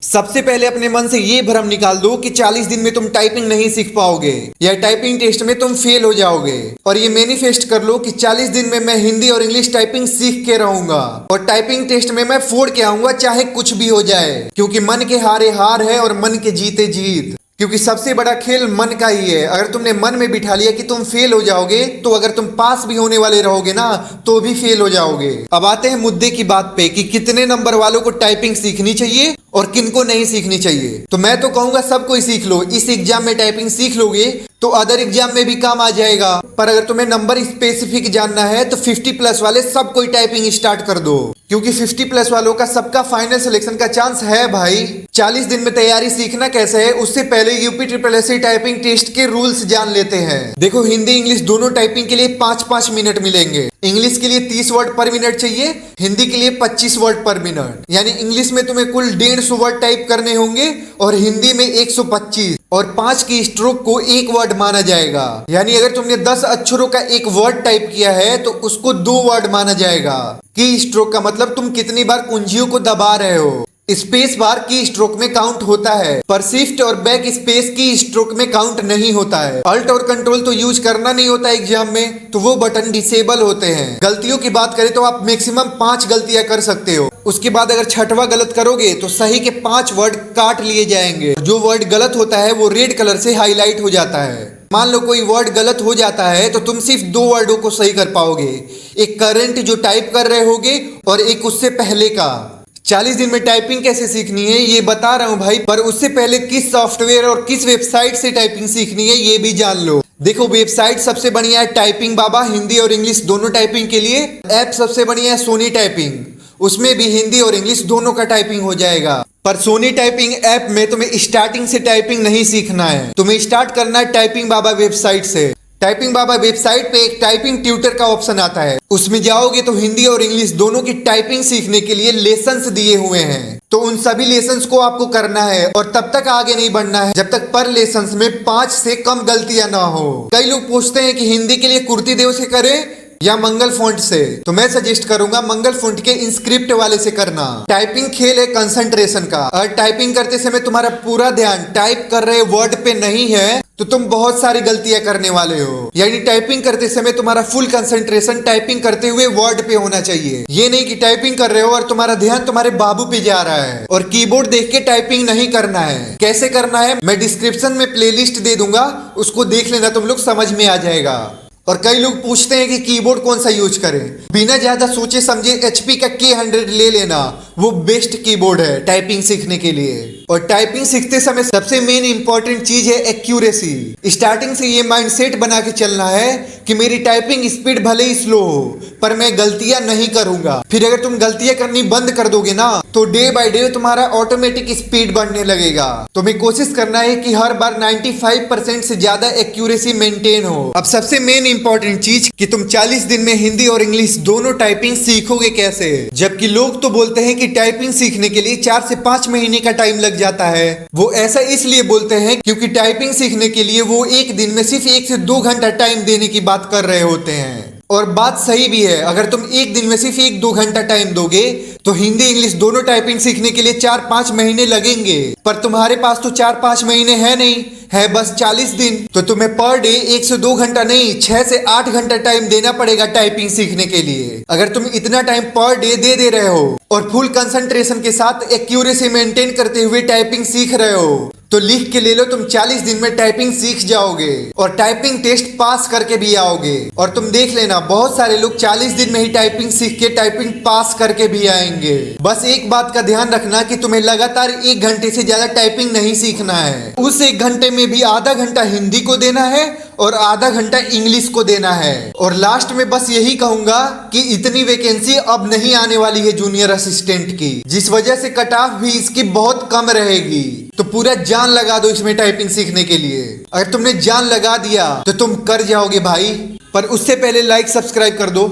सबसे पहले अपने मन से ये भ्रम निकाल दो कि 40 दिन में तुम टाइपिंग नहीं सीख पाओगे या टाइपिंग टेस्ट में तुम फेल हो जाओगे, और ये मैनिफेस्ट कर लो कि 40 दिन में मैं हिंदी और इंग्लिश टाइपिंग सीख के रहूंगा और टाइपिंग टेस्ट में मैं फोड़ के आऊंगा चाहे कुछ भी हो जाए, क्योंकि मन के हारे हार है और मन के जीते जीत। क्योंकि सबसे बड़ा खेल मन का ही है। अगर तुमने मन में बिठा लिया कि तुम फेल हो जाओगे, तो अगर तुम पास भी होने वाले रहोगे ना, तो भी फेल हो जाओगे। अब आते हैं मुद्दे की बात पे कि कितने नंबर वालों को टाइपिंग सीखनी चाहिए और किनको नहीं सीखनी चाहिए। तो मैं तो कहूंगा सबको ही सीख लो। इस एग्जाम में टाइपिंग सीख लोगे तो अदर एग्जाम में भी काम आ जाएगा। पर अगर तुम्हें नंबर स्पेसिफिक जानना है तो 50+ वाले सब कोई टाइपिंग स्टार्ट कर दो, क्योंकि 50+ वालों का सबका फाइनल सिलेक्शन का चांस है भाई। 40 दिन में तैयारी सीखना कैसे है, उससे पहले UPSSC टाइपिंग टेस्ट के रूल्स जान लेते हैं। देखो, हिंदी इंग्लिश दोनों टाइपिंग के लिए 5-5 मिनट मिलेंगे। इंग्लिश के लिए 30 वर्ड पर मिनट चाहिए, हिंदी के लिए 25 वर्ड पर मिनट। यानी इंग्लिश में तुम्हें कुल 150 वर्ड टाइप करने होंगे और हिंदी में 125, और 5 की स्ट्रोक को 1 वर्ड माना जाएगा। यानी अगर तुमने 10 अक्षरों का एक वर्ड टाइप किया है तो उसको 2 वर्ड माना जाएगा। की स्ट्रोक का मतलब तुम कितनी बार कुंजियों को दबा रहे हो। स्पेस बार की स्ट्रोक में काउंट होता है, पर शिफ्ट और बैक स्पेस की स्ट्रोक में काउंट नहीं होता है। अल्ट और कंट्रोल तो यूज करना नहीं होता एग्जाम में, तो वो बटन डिसेबल होते हैं। गलतियों की बात करें तो आप मैक्सिमम 5 गलतियां कर सकते हो। उसके बाद अगर छठवां गलत करोगे तो सही के 5 वर्ड काट लिए जाएंगे। जो वर्ड गलत होता है वो रेड कलर से हाईलाइट हो जाता है। मान लो कोई वर्ड गलत हो जाता है तो तुम सिर्फ 2 वर्डों को सही कर पाओगे, एक करंट जो टाइप कर रहे होगे और एक उससे पहले का। 40 दिन में टाइपिंग कैसे सीखनी है ये बता रहा हूं भाई, पर उससे पहले किस सॉफ्टवेयर और किस वेबसाइट से टाइपिंग सीखनी है ये भी जान लो। देखो, वेबसाइट सबसे बढ़िया है टाइपिंग बाबा, हिंदी और इंग्लिश दोनों टाइपिंग के लिए। ऐप सबसे बढ़िया है सोनी टाइपिंग, उसमें भी हिंदी और इंग्लिश दोनों का टाइपिंग हो जाएगा। पर सोनी टाइपिंग ऐप में तुम्हें स्टार्टिंग से टाइपिंग नहीं सीखना है, तुम्हें स्टार्ट करना है टाइपिंग बाबा वेबसाइट से। टाइपिंग बाबा वेबसाइट पे एक टाइपिंग ट्यूटर का ऑप्शन आता है, उसमें जाओगे तो हिंदी और इंग्लिश दोनों की टाइपिंग सीखने के लिए लेसन्स दिए हुए हैं। तो उन सभी लेसन्स को आपको करना है और तब तक आगे नहीं बढ़ना है जब तक पर लेसन्स में 5 से कम गलतियां ना हो। कई लोग पूछते हैं कि हिंदी के लिए कुर्ती देव से करें या मंगल फॉन्ट से, तो मैं सजेस्ट करूंगा मंगल फॉन्ट के इंस्क्रिप्ट वाले से करना। टाइपिंग खेल है कंसंट्रेशन का, और टाइपिंग करते समय तुम्हारा पूरा ध्यान टाइप कर रहे वर्ड पे नहीं है तो तुम बहुत सारी गलतियां करने वाले हो। यानी टाइपिंग करते समय तुम्हारा फुल कंसंट्रेशन टाइपिंग करते हुए वर्ड पे होना चाहिए। ये नहीं कि टाइपिंग कर रहे हो और तुम्हारा ध्यान तुम्हारे बाबू पे जा रहा है और कीबोर्ड देख के टाइपिंग नहीं करना है। कैसे करना है मैं डिस्क्रिप्शन में प्लेलिस्ट दे दूंगा, उसको देख लेना, तुम लोग समझ में आ जाएगा। और कई लोग पूछते हैं कि कीबोर्ड कौन सा यूज करें। बिना ज्यादा सोचे समझे HP का K100 ले लेना, वो बेस्ट कीबोर्ड है टाइपिंग सीखने के लिए। और टाइपिंग सीखते समय सबसे मेन इंपॉर्टेंट चीज है एक्यूरेसी। स्टार्टिंग से ये माइंडसेट बना के चलना है कि मेरी टाइपिंग स्पीड भले ही स्लो हो पर मैं गलतियां नहीं करूंगा। फिर अगर तुम गलतियां करनी बंद कर दोगे ना तो डे बाय डे तुम्हारा ऑटोमेटिक स्पीड बढ़ने लगेगा। तुम्हें कोशिश करना है कि हर बार 95% से ज्यादा एक्यूरेसी मेंटेन हो। अब सबसे मेन इंपॉर्टेंट चीज कि तुम 40 दिन में हिंदी और इंग्लिश दोनों टाइपिंग सीखोगे कैसे। जबकि लोग तो बोलते हैं कि टाइपिंग सीखने के लिए 4 से 5 महीने का टाइम लग जाता है। वो ऐसा इसलिए बोलते हैं क्योंकि टाइपिंग सीखने के लिए वो एक दिन में सिर्फ 1 से 2 घंटा टाइम देने की बात कर रहे होते हैं। और बात सही भी है, अगर तुम एक दिन में सिर्फ 1-2 घंटा टाइम दोगे तो हिंदी इंग्लिश दोनों टाइपिंग सीखने के लिए 4-5 महीने लगेंगे। पर तुम्हारे पास तो 4-5 महीने है नहीं, है बस 40 दिन। तो तुम्हें पर डे 1 से 2 घंटा नहीं 6 से 8 घंटा टाइम देना पड़ेगा टाइपिंग सीखने के लिए। अगर तुम इतना टाइम पर डे दे रहे हो और फुल कंसंट्रेशन के साथ एक्यूरेसी मेंटेन करते हुए टाइपिंग सीख रहे हो तो लिख के ले लो, तुम 40 दिन में टाइपिंग सीख जाओगे और टाइपिंग टेस्ट पास करके भी आओगे। और तुम देख लेना, बहुत सारे लोग 40 दिन में ही टाइपिंग सीख के टाइपिंग पास करके भी आएंगे। बस एक बात का ध्यान रखना कि तुम्हें लगातार 1 घंटे से ज्यादा टाइपिंग नहीं सीखना है। उस 1 घंटे में भी आधा घंटा हिंदी को देना है और आधा घंटा इंग्लिश को देना है। और लास्ट में बस यही कहूंगा कि इतनी वैकेंसी अब नहीं आने वाली है जूनियर असिस्टेंट की, जिस वजह से कट ऑफ भी इसकी बहुत कम रहेगी। तो पूरा जान लगा दो इसमें टाइपिंग सीखने के लिए। अगर तुमने जान लगा दिया तो तुम कर जाओगे भाई। पर उससे पहले लाइक सब्सक्राइब कर दो।